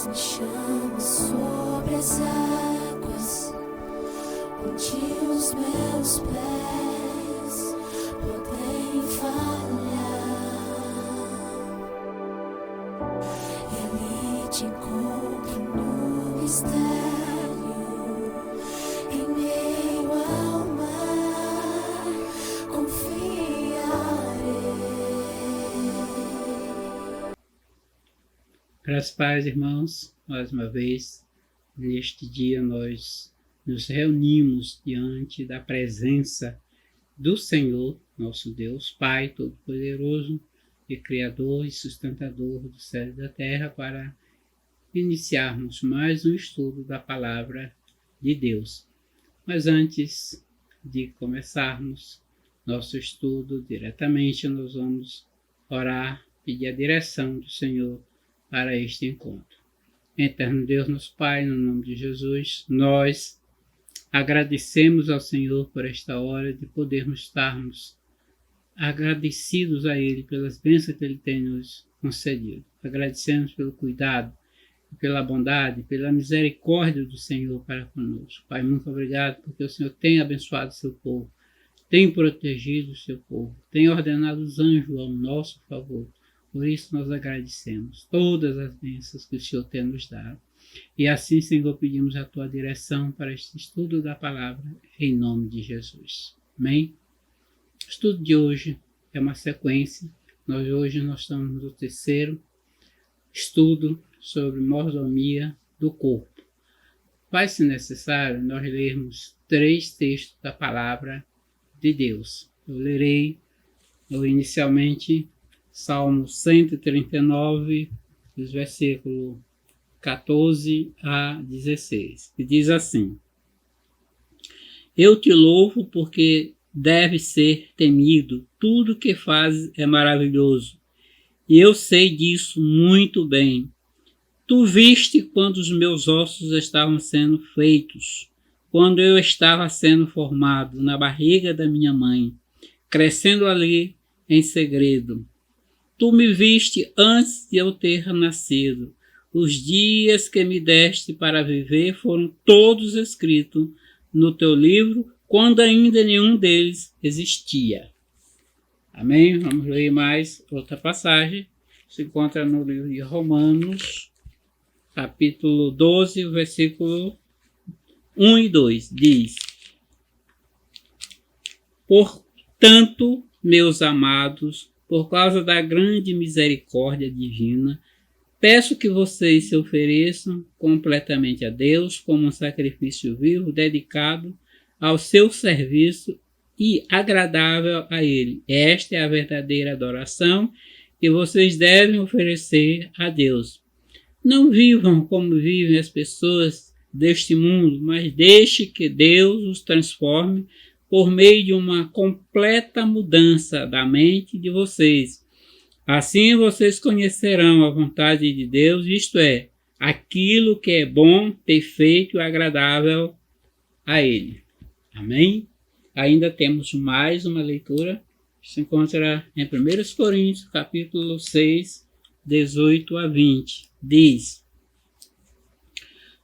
me chama sobre as águas, onde os meus pés podem falhar. Ele te encontra no mistério, em meio ao mar, confiarei. Graças a Deus, irmãos, mais uma vez, neste dia nós nos reunimos diante da presença do Senhor, nosso Deus, Pai Todo-Poderoso e Criador e Sustentador do céu e da terra, para iniciarmos mais um estudo da Palavra de Deus. Mas antes de começarmos nosso estudo diretamente, nós vamos orar, pedir a direção do Senhor para este encontro. Eterno Deus, nosso Pai, no nome de Jesus, nós agradecemos ao Senhor por esta hora de podermos estarmos agradecidos a Ele pelas bênçãos que Ele tem nos concedido. Agradecemos pelo cuidado, pela bondade, pela misericórdia do Senhor para conosco. Pai, muito obrigado porque o Senhor tem abençoado o seu povo, tem protegido o seu povo, tem ordenado os anjos ao nosso favor. Por isso nós agradecemos todas as bênçãos que o Senhor tem nos dado. E assim, Senhor, pedimos a tua direção para este estudo da palavra, em nome de Jesus. Amém? O estudo de hoje é uma sequência. Hoje nós estamos no terceiro estudo sobre mordomia do corpo. Vai ser necessário nós lermos 3 textos da palavra de Deus. Eu lerei inicialmente Salmo 139, dos versículos 14 a 16, que diz assim: Eu te louvo porque deve ser temido, tudo que fazes é maravilhoso, e eu sei disso muito bem. Tu viste quando os meus ossos estavam sendo feitos, quando eu estava sendo formado na barriga da minha mãe, crescendo ali em segredo. Tu me viste antes de eu ter nascido. Os dias que me deste para viver foram todos escritos no teu livro, quando ainda nenhum deles existia. Amém? Vamos ler mais outra passagem. Se encontra no livro de Romanos, capítulo 12, versículo 1 e 2. Diz: Portanto, meus amados, por causa da grande misericórdia divina, peço que vocês se ofereçam completamente a Deus como um sacrifício vivo, dedicado ao seu serviço e agradável a Ele. Esta é a verdadeira adoração que vocês devem oferecer a Deus. Não vivam como vivem as pessoas deste mundo, mas deixe que Deus os transforme por meio de uma completa mudança da mente de vocês. Assim vocês conhecerão a vontade de Deus, isto é, aquilo que é bom, perfeito e agradável a Ele. Amém? Ainda temos mais uma leitura, que se encontra em 1 Coríntios, capítulo 6, 18 a 20. Diz: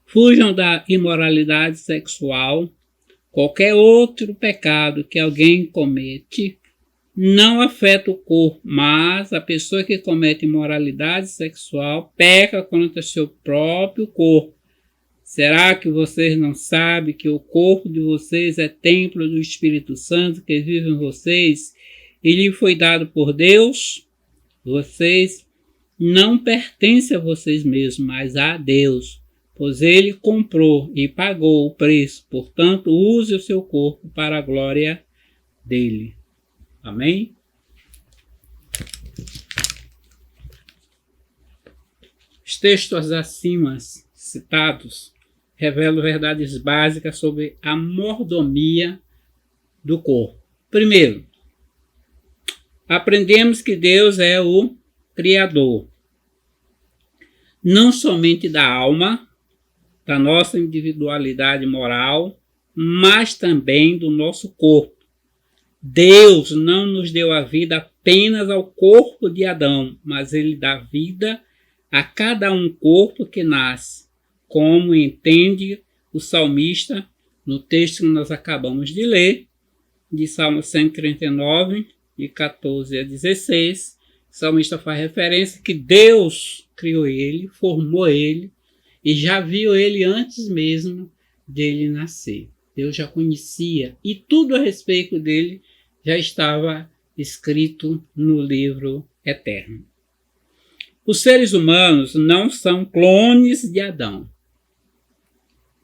Fujam da imoralidade sexual. Qualquer outro pecado que alguém comete não afeta o corpo, mas a pessoa que comete imoralidade sexual peca contra seu próprio corpo. Será que vocês não sabem que o corpo de vocês é templo do Espírito Santo que vive em vocês e lhe foi dado por Deus? Vocês não pertencem a vocês mesmos, mas a Deus, pois Ele comprou e pagou o preço. Portanto, use o seu corpo para a glória dele. Amém? Os textos acima citados revelam verdades básicas sobre a mordomia do corpo. Primeiro, aprendemos que Deus é o Criador, não somente da alma, da nossa individualidade moral, mas também do nosso corpo. Deus não nos deu a vida apenas ao corpo de Adão, mas Ele dá vida a cada um corpo que nasce, como entende o salmista no texto que nós acabamos de ler, de Salmo 139, de 14 a 16. O salmista faz referência que Deus criou ele, formou ele, e já viu ele antes mesmo dele nascer. Deus já conhecia, e tudo a respeito dele já estava escrito no livro eterno. Os seres humanos não são clones de Adão,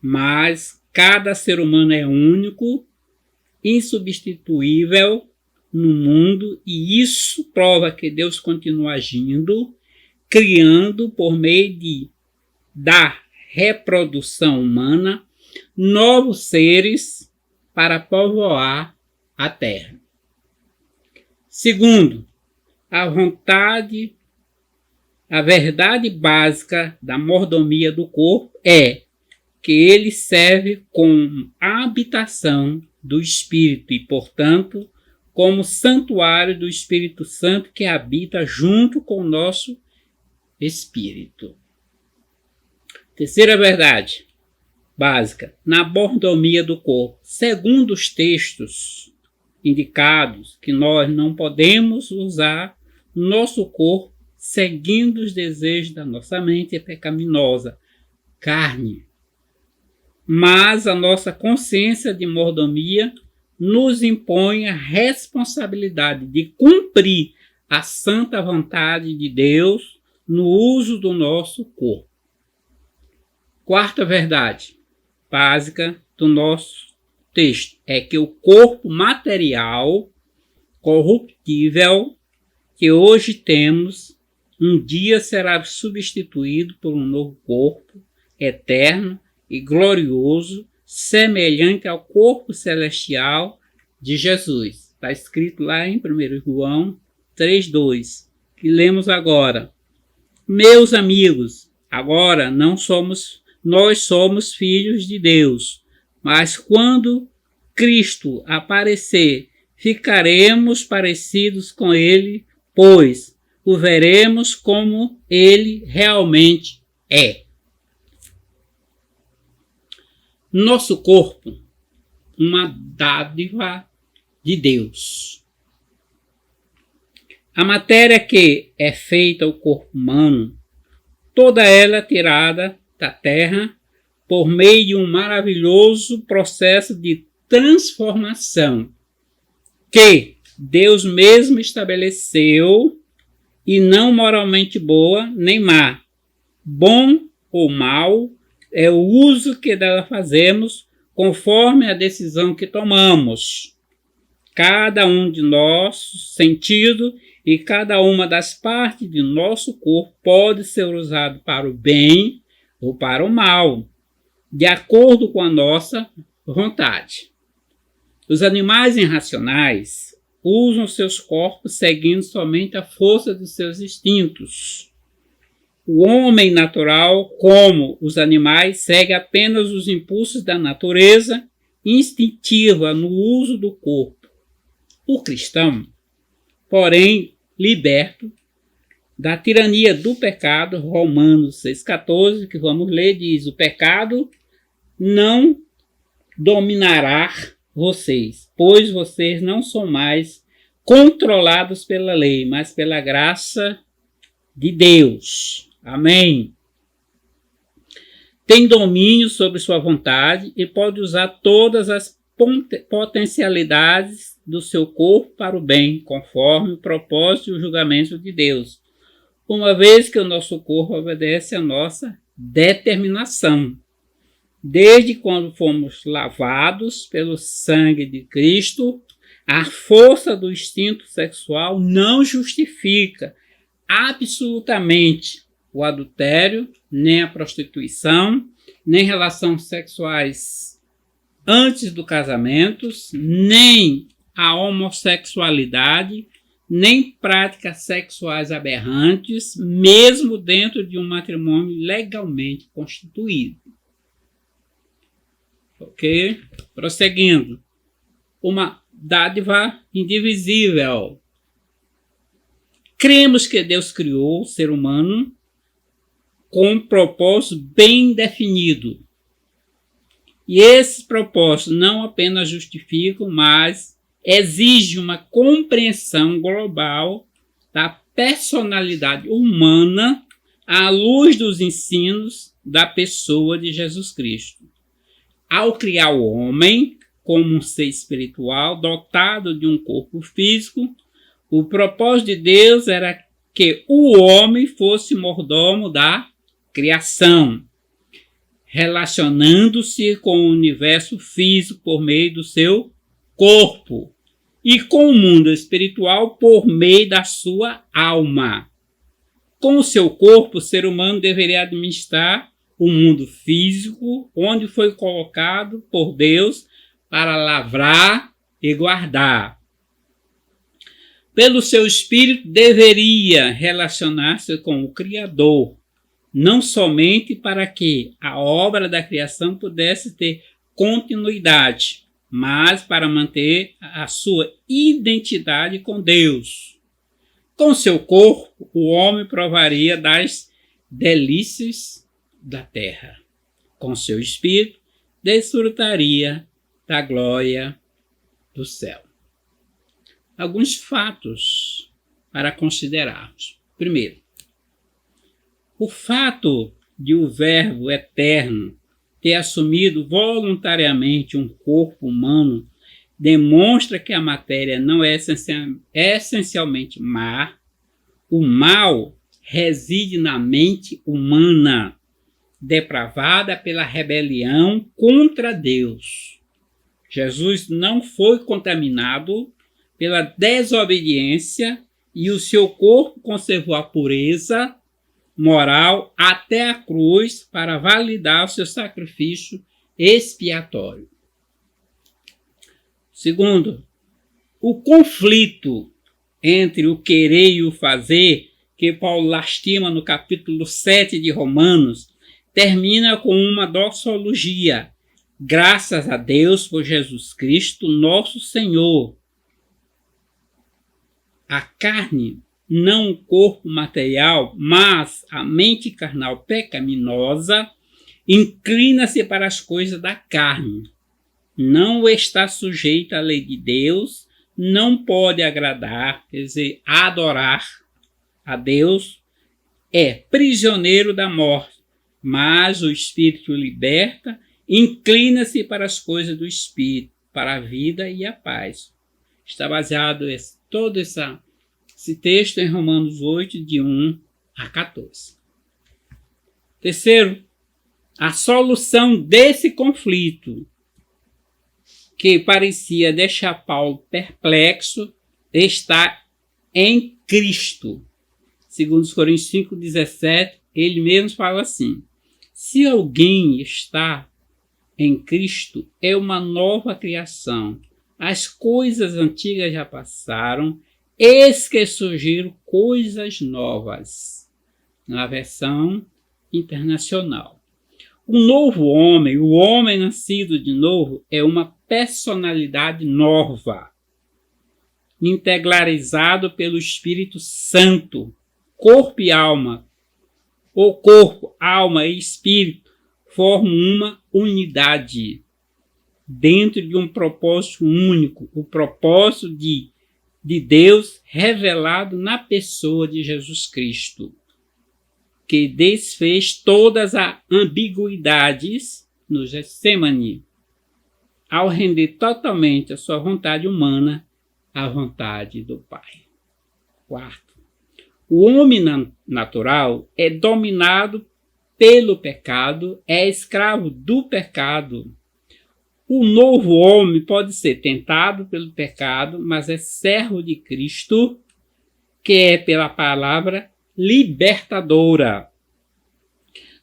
mas cada ser humano é único, insubstituível no mundo, e isso prova que Deus continua agindo, criando por meio da reprodução humana novos seres para povoar a terra. Segundo, a verdade básica da mordomia do corpo é que ele serve como habitação do Espírito e, portanto, como santuário do Espírito Santo que habita junto com o nosso espírito. Terceira verdade básica na mordomia do corpo. Segundo os textos indicados, que nós não podemos usar nosso corpo seguindo os desejos da nossa mente pecaminosa, carne. Mas a nossa consciência de mordomia nos impõe a responsabilidade de cumprir a santa vontade de Deus no uso do nosso corpo. Quarta verdade básica do nosso texto é que o corpo material, corruptível, que hoje temos, um dia será substituído por um novo corpo eterno e glorioso, semelhante ao corpo celestial de Jesus. Está escrito lá em 1 João 3,2, que lemos agora. Meus amigos, agora nós somos filhos de Deus, mas quando Cristo aparecer, ficaremos parecidos com ele, pois o veremos como ele realmente é. Nosso corpo, uma dádiva de Deus. A matéria que é feita o corpo humano, toda ela tirada da terra por meio de um maravilhoso processo de transformação que Deus mesmo estabeleceu, e não moralmente boa nem má. Bom ou mal é o uso que dela fazemos conforme a decisão que tomamos. Cada um de nossos sentidos e cada uma das partes de nosso corpo pode ser usado para o bem ou para o mal, de acordo com a nossa vontade. Os animais irracionais usam seus corpos seguindo somente a força dos seus instintos. O homem natural, como os animais, segue apenas os impulsos da natureza instintiva no uso do corpo. O cristão, porém, liberto da tirania do pecado, Romanos 6,14, que vamos ler, diz: o pecado não dominará vocês, pois vocês não são mais controlados pela lei, mas pela graça de Deus. Amém. Tem domínio sobre sua vontade e pode usar todas as potencialidades do seu corpo para o bem, conforme o propósito e o julgamento de Deus, uma vez que o nosso corpo obedece à nossa determinação. Desde quando fomos lavados pelo sangue de Cristo, a força do instinto sexual não justifica absolutamente o adultério, nem a prostituição, nem relações sexuais antes do casamento, nem a homossexualidade, nem práticas sexuais aberrantes, mesmo dentro de um matrimônio legalmente constituído. Ok? Prosseguindo. Uma dádiva indivisível. Cremos que Deus criou o ser humano com um propósito bem definido. E esses propósitos não apenas justificam, mas exigem uma compreensão global da personalidade humana à luz dos ensinos da pessoa de Jesus Cristo. Ao criar o homem como um ser espiritual dotado de um corpo físico, o propósito de Deus era que o homem fosse mordomo da criação, relacionando-se com o universo físico por meio do seu corpo e com o mundo espiritual por meio da sua alma. Com o seu corpo, o ser humano deveria administrar o mundo físico, onde foi colocado por Deus para lavrar e guardar. Pelo seu espírito, deveria relacionar-se com o Criador, não somente para que a obra da criação pudesse ter continuidade, mas para manter a sua identidade com Deus. Com seu corpo, o homem provaria das delícias da terra. Com seu espírito, desfrutaria da glória do céu. Alguns fatos para considerarmos. Primeiro, o fato de o Verbo eterno ter assumido voluntariamente um corpo humano demonstra que a matéria não é essencialmente má. O mal reside na mente humana, depravada pela rebelião contra Deus. Jesus não foi contaminado pela desobediência e o seu corpo conservou a pureza moral até a cruz para validar o seu sacrifício expiatório. Segundo, o conflito entre o querer e o fazer, que Paulo lastima no capítulo 7 de Romanos, termina com uma doxologia. Graças a Deus por Jesus Cristo, nosso Senhor. A carne, não o corpo material, mas a mente carnal pecaminosa, inclina-se para as coisas da carne. Não está sujeita à lei de Deus, não pode agradar, quer dizer, adorar a Deus, é prisioneiro da morte, mas o Espírito liberta, inclina-se para as coisas do Espírito, para a vida e a paz. Está baseado todo esse texto em Romanos 8, de 1 a 14. Terceiro, a solução desse conflito, que parecia deixar Paulo perplexo, está em Cristo. Segundo Coríntios 5,17, ele mesmo fala assim: se alguém está em Cristo, é uma nova criação. As coisas antigas já passaram, eis que surgiram coisas novas. Na versão internacional. O novo homem, o homem nascido de novo, é uma personalidade nova, integralizado pelo Espírito Santo, corpo e alma. O corpo, alma e espírito formam uma unidade dentro de um propósito único, o propósito de Deus revelado na pessoa de Jesus Cristo, que desfez todas as ambiguidades no Getsemane, ao render totalmente a sua vontade humana à vontade do Pai. Quarto, o homem natural é dominado pelo pecado, é escravo do pecado. O novo homem pode ser tentado pelo pecado, mas é servo de Cristo, que é pela palavra libertadora.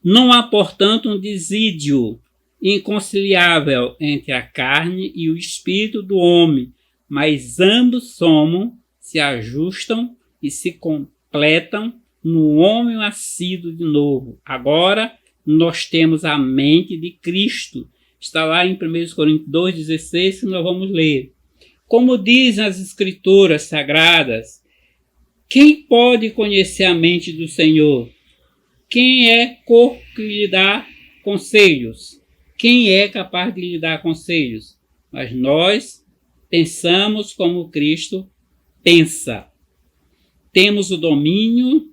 Não há, portanto, um desídio inconciliável entre a carne e o espírito do homem, mas ambos se ajustam e se completam no homem nascido de novo. Agora nós temos a mente de Cristo. Está lá em 1 Coríntios 2,16 que nós vamos ler. Como dizem as Escrituras Sagradas, quem pode conhecer a mente do Senhor? Quem é corpo que lhe dá conselhos? Quem é capaz de lhe dar conselhos? Mas nós pensamos como Cristo pensa. Temos o domínio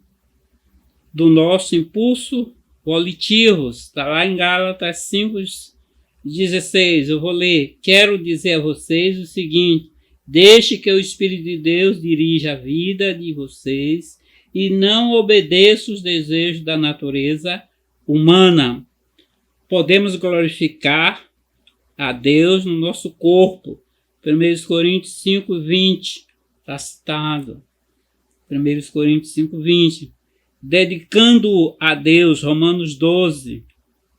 do nosso impulso volitivo. Está lá em Gálatas 5:16. Eu vou ler. Quero dizer a vocês o seguinte: deixe que o Espírito de Deus dirija a vida de vocês e não obedeça os desejos da natureza humana. Podemos glorificar a Deus no nosso corpo. 1 Coríntios 5:20 está citado. 1 Coríntios 5:20. Dedicando a Deus, Romanos 12:1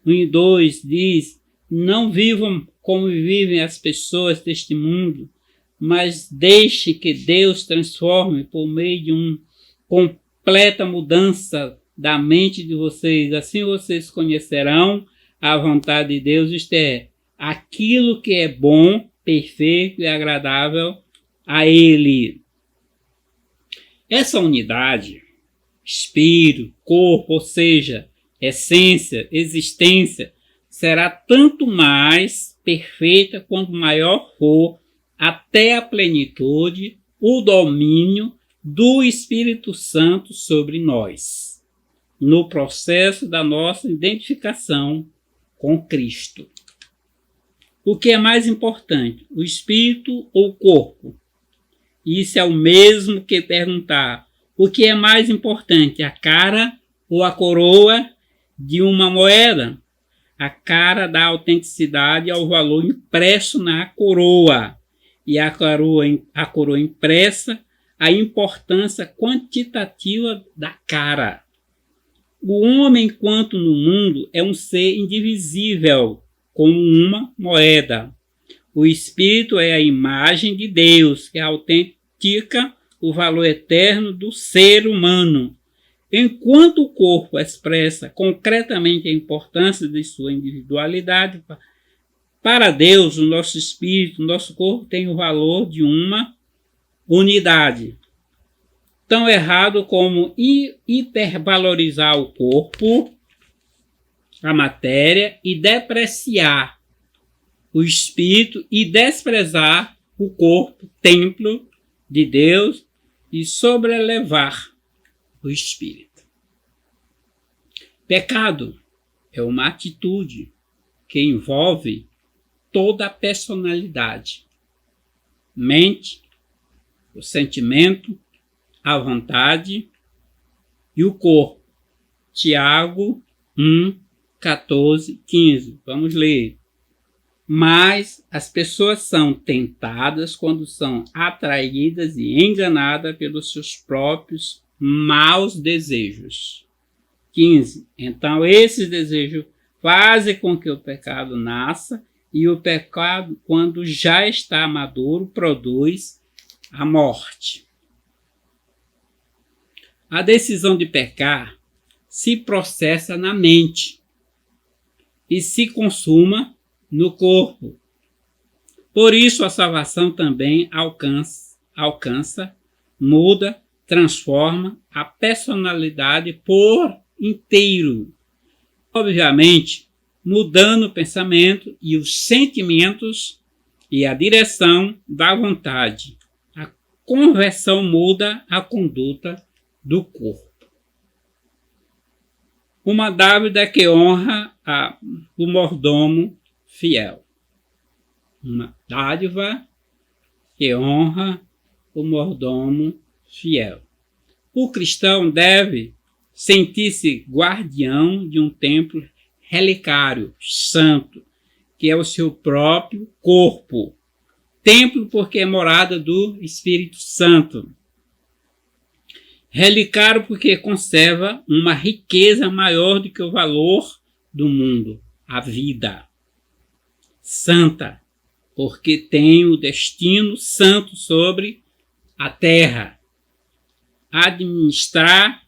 e 2 diz: não vivam como vivem as pessoas deste mundo, mas deixe que Deus transforme por meio de uma completa mudança da mente de vocês. Assim vocês conhecerão a vontade de Deus, isto é, aquilo que é bom, perfeito e agradável a Ele. Essa unidade, espírito, corpo, ou seja, essência, existência, será tanto mais perfeita quanto maior for até a plenitude, o domínio do Espírito Santo sobre nós, no processo da nossa identificação com Cristo. O que é mais importante, o espírito ou o corpo? Isso é o mesmo que perguntar: o que é mais importante, a cara ou a coroa de uma moeda? A cara dá autenticidade ao valor impresso na coroa, e a coroa impressa a importância quantitativa da cara. O homem, enquanto no mundo, é um ser indivisível, como uma moeda. O espírito é a imagem de Deus, que autentica o valor eterno do ser humano. Enquanto o corpo expressa concretamente a importância de sua individualidade, para Deus, o nosso espírito, o nosso corpo tem o valor de uma unidade. Tão errado como hipervalorizar o corpo, a matéria, e depreciar o espírito e desprezar o corpo, templo de Deus, e sobrelevar o espírito. Pecado é uma atitude que envolve toda a personalidade, mente, o sentimento, a vontade e o corpo. Tiago 1:14-15. Vamos ler. Mas as pessoas são tentadas quando são atraídas e enganadas pelos seus próprios maus desejos. 15. Então esses desejos fazem com que o pecado nasça, e o pecado, quando já está maduro, produz a morte. A decisão de pecar se processa na mente e se consuma no corpo. Por isso a salvação também alcança, muda, transforma a personalidade por inteiro. Obviamente, mudando o pensamento e os sentimentos e a direção da vontade. A conversão muda a conduta do corpo. Uma dávida que honra o mordomo fiel. Uma dádiva que honra o mordomo fiel. O cristão deve sentir-se guardião de um templo relicário, santo, que é o seu próprio corpo. Templo porque é morada do Espírito Santo. Relicário porque conserva uma riqueza maior do que o valor do mundo, a vida. Santa, porque tem o destino santo sobre a terra. Administrar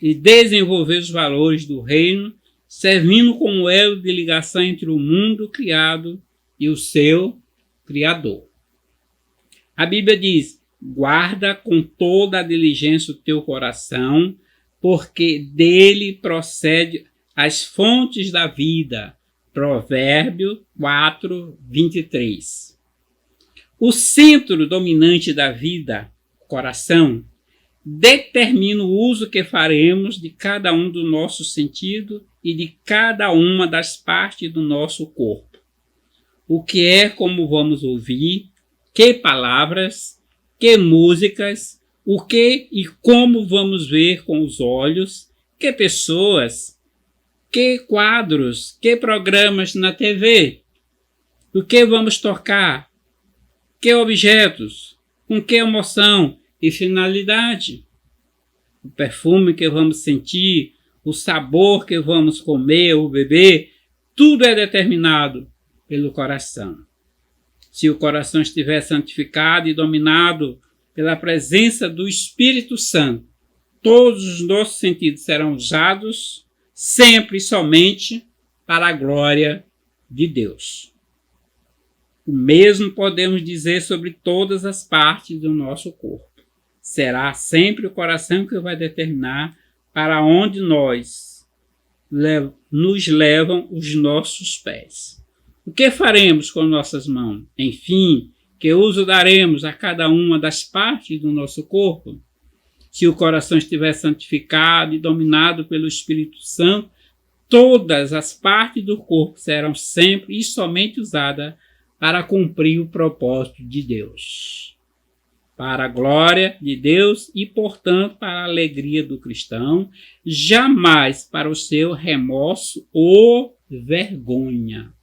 e desenvolver os valores do reino, servindo como elo de ligação entre o mundo criado e o seu Criador. A Bíblia diz: guarda com toda a diligência o teu coração, porque dele procede as fontes da vida. Provérbio 4, 23. O centro dominante da vida, o coração, determina o uso que faremos de cada um do nosso sentido e de cada uma das partes do nosso corpo. O que é, como vamos ouvir, que palavras, que músicas, o que e como vamos ver com os olhos, que pessoas, que quadros, que programas na TV, o que vamos tocar, que objetos, com que emoção e finalidade, o perfume que vamos sentir, o sabor que vamos comer ou beber, tudo é determinado pelo coração. Se o coração estiver santificado e dominado pela presença do Espírito Santo, todos os nossos sentidos serão usados sempre e somente para a glória de Deus. O mesmo podemos dizer sobre todas as partes do nosso corpo. Será sempre o coração que vai determinar para onde nos levam os nossos pés. O que faremos com nossas mãos? Enfim, que uso daremos a cada uma das partes do nosso corpo? Se o coração estiver santificado e dominado pelo Espírito Santo, todas as partes do corpo serão sempre e somente usadas para cumprir o propósito de Deus. Para a glória de Deus e, portanto, para a alegria do cristão, jamais para o seu remorso ou vergonha.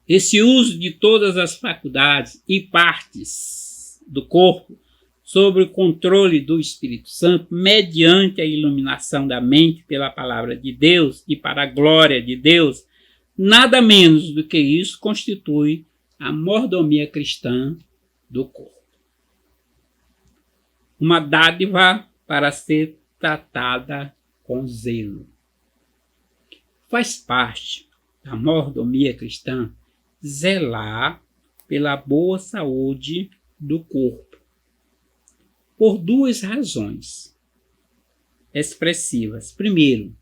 Esse uso de todas as faculdades e partes do corpo sob o controle do Espírito Santo, mediante a iluminação da mente pela palavra de Deus e para a glória de Deus, nada menos do que isso constitui a mordomia cristã do corpo. Uma dádiva para ser tratada com zelo. Faz parte da mordomia cristã zelar pela boa saúde do corpo, por duas razões expressivas. Primeiro,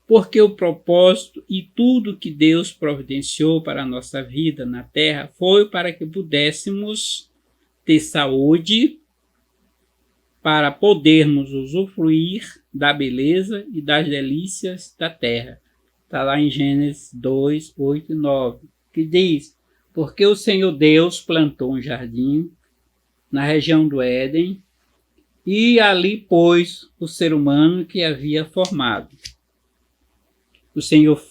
porque o propósito e tudo que Deus providenciou para a nossa vida na terra foi para que pudéssemos ter saúde, para podermos usufruir da beleza e das delícias da terra. Está lá em Gênesis 2, 8 e 9, que diz: porque o Senhor Deus plantou um jardim na região do Éden e ali pôs o ser humano que havia formado. O Senhor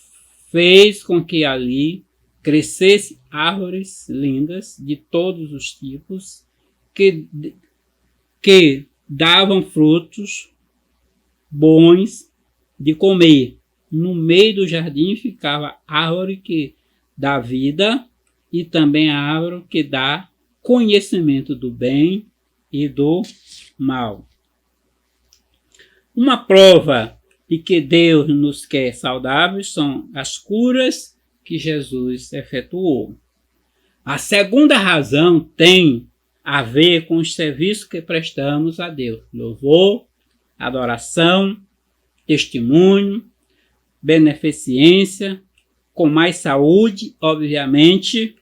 fez com que ali crescessem árvores lindas de todos os tipos que davam frutos bons de comer. No meio do jardim ficava a árvore que dá vida e também a árvore que dá conhecimento do bem e do mal. Uma prova de que Deus nos quer saudáveis são as curas que Jesus efetuou. A segunda razão tem a ver com os serviços que prestamos a Deus: louvor, adoração, testemunho, beneficência. Com mais saúde, obviamente,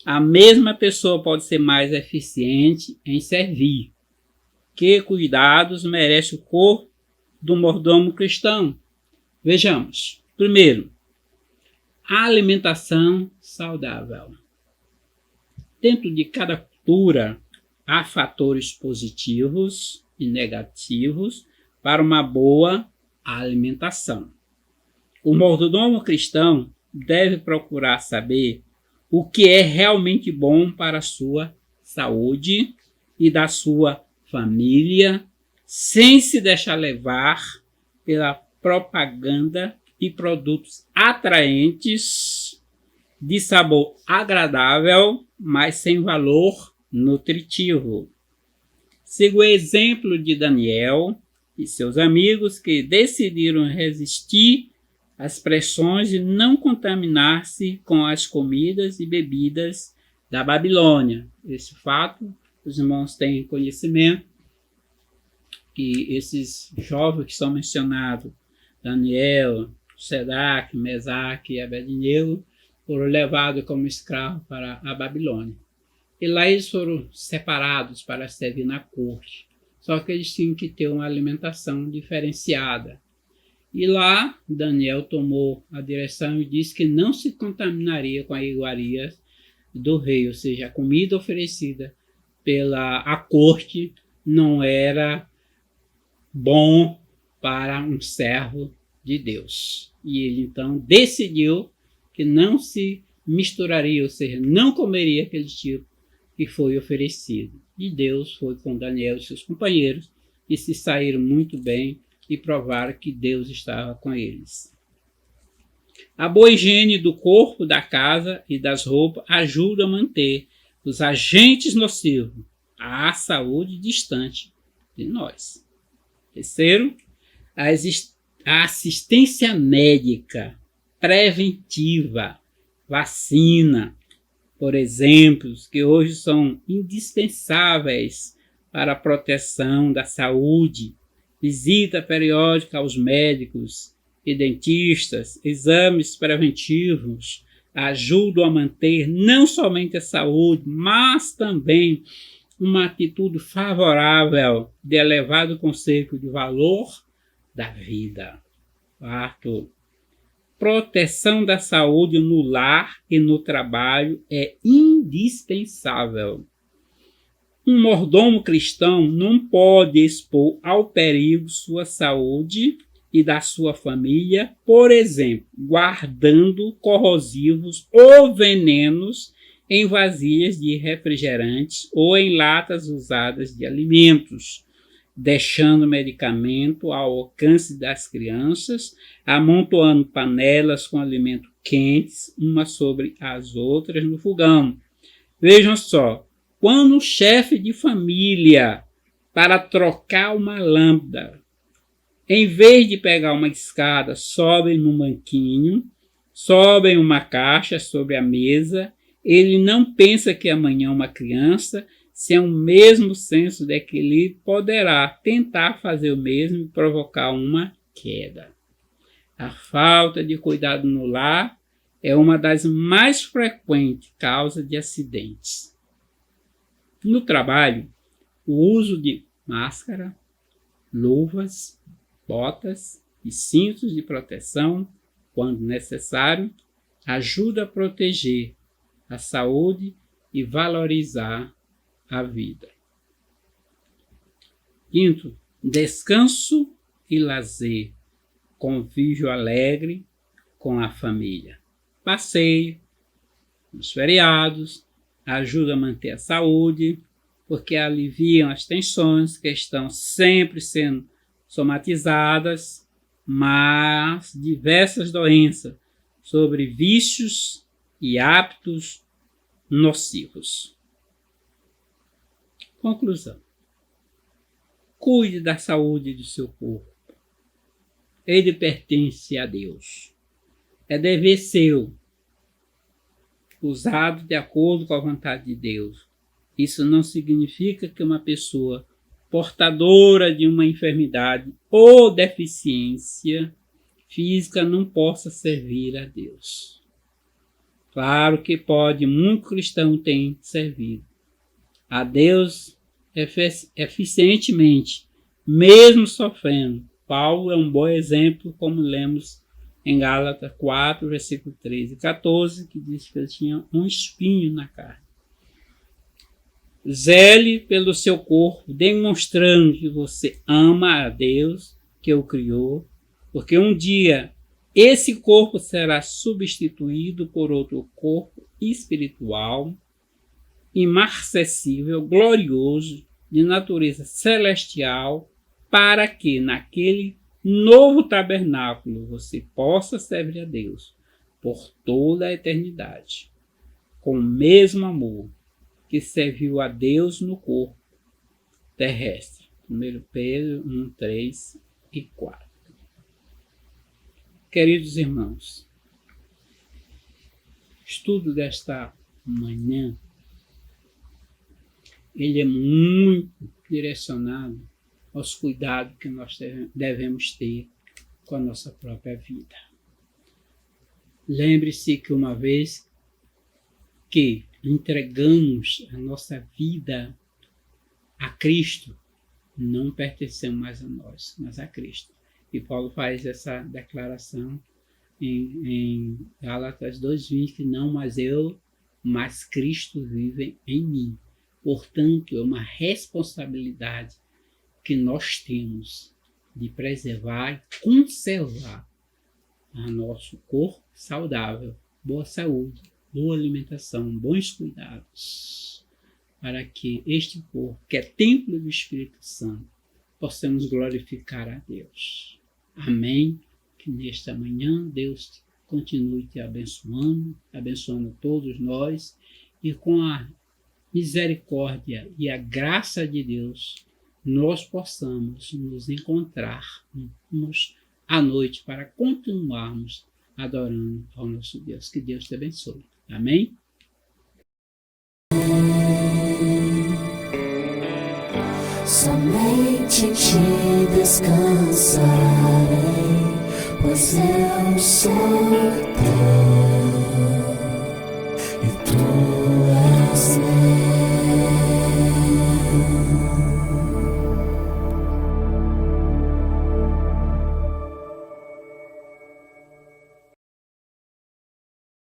a mesma pessoa pode ser mais eficiente em servir. Que cuidados merece o corpo do mordomo cristão? Vejamos. Primeiro, a alimentação saudável. Dentro de cada cultura, há fatores positivos e negativos para uma boa alimentação. O mordomo cristão deve procurar saber o que é realmente bom para a sua saúde e da sua família, sem se deixar levar pela propaganda de produtos atraentes, de sabor agradável, mas sem valor nutritivo. Siga o exemplo de Daniel e seus amigos, que decidiram resistir às pressões de não contaminar-se com as comidas e bebidas da Babilônia. Esse fato os irmãos têm conhecimento. que esses jovens que são mencionados, Daniel, Sedraque, Mesaque e Abednego, foram levados como escravos para a Babilônia. E lá eles foram separados para servir na corte. Só que eles tinham que ter uma alimentação diferenciada. E lá Daniel tomou a direção e disse que não se contaminaria com a iguaria do rei, ou seja, a comida oferecida pela corte não era bom para um servo de Deus. E ele então decidiu que não se misturaria, ou seja, não comeria aquele tipo que foi oferecido. E Deus foi com Daniel e seus companheiros e se saíram muito bem e provaram que Deus estava com eles. A boa higiene do corpo, da casa e das roupas ajuda a manter os agentes nocivos à saúde distante de nós. Terceiro, a assistência médica preventiva, vacina, por exemplo, que hoje são indispensáveis para a proteção da saúde, visita periódica aos médicos e dentistas, exames preventivos, ajudam a manter não somente a saúde, mas também uma atitude favorável de elevado conceito de valor da vida. Quarto, proteção da saúde no lar e no trabalho é indispensável. Um mordomo cristão não pode expor ao perigo sua saúde e da sua família, por exemplo, guardando corrosivos ou venenos em vasilhas de refrigerantes ou em latas usadas de alimentos, deixando medicamento ao alcance das crianças, amontoando panelas com alimentos quentes, umas sobre as outras no fogão. Vejam só, quando o chefe de família, para trocar uma lâmpada, em vez de pegar uma escada, sobem num banquinho, sobem uma caixa sobre a mesa, ele não pensa que amanhã uma criança, sem o mesmo senso de equilíbrio, poderá tentar fazer o mesmo e provocar uma queda. A falta de cuidado no lar é uma das mais frequentes causas de acidentes. No trabalho, o uso de máscara, luvas, botas e cintos de proteção, quando necessário, ajuda a proteger a saúde e valorizar a vida. Quinto, descanso e lazer, convívio alegre com a família. Passeio, nos feriados, ajuda a manter a saúde, porque aliviam as tensões que estão sempre sendo somatizadas, mas diversas doenças sobre vícios e hábitos nocivos. Conclusão. Cuide da saúde do seu corpo. Ele pertence a Deus. É dever seu, usado de acordo com a vontade de Deus. Isso não significa que uma pessoa portadora de uma enfermidade ou deficiência física não possa servir a Deus. Claro que pode, muito cristão tem servido a Deus eficientemente, mesmo sofrendo. Paulo é um bom exemplo, como lemos em Gálatas 4, versículo 13 e 14, que diz que ele tinha um espinho na carne. Zele pelo seu corpo, demonstrando que você ama a Deus, que o criou, porque um dia esse corpo será substituído por outro corpo espiritual, imarcessível, glorioso, de natureza celestial, para que naquele novo tabernáculo você possa servir a Deus por toda a eternidade, com o mesmo amor que serviu a Deus no corpo terrestre. 1 Pedro 1, 3 e 4. Queridos irmãos, o estudo desta manhã ele é muito direcionado aos cuidados que nós devemos ter com a nossa própria vida. Lembre-se que uma vez que entregamos a nossa vida a Cristo, não pertencemos mais a nós, mas a Cristo. E Paulo faz essa declaração em Gálatas 2:20, que não mais eu, mas Cristo vive em mim. Portanto, é uma responsabilidade que nós temos de preservar e conservar o nosso corpo saudável, boa saúde, boa alimentação, bons cuidados, para que este corpo, que é templo do Espírito Santo, possamos glorificar a Deus. Amém? Que nesta manhã Deus continue te abençoando todos nós, e com a misericórdia e a graça de Deus, nós possamos nos encontrarmos à noite para continuarmos adorando ao nosso Deus. Que Deus te abençoe. Amém? Somente te descansarei, pois eu sou teu.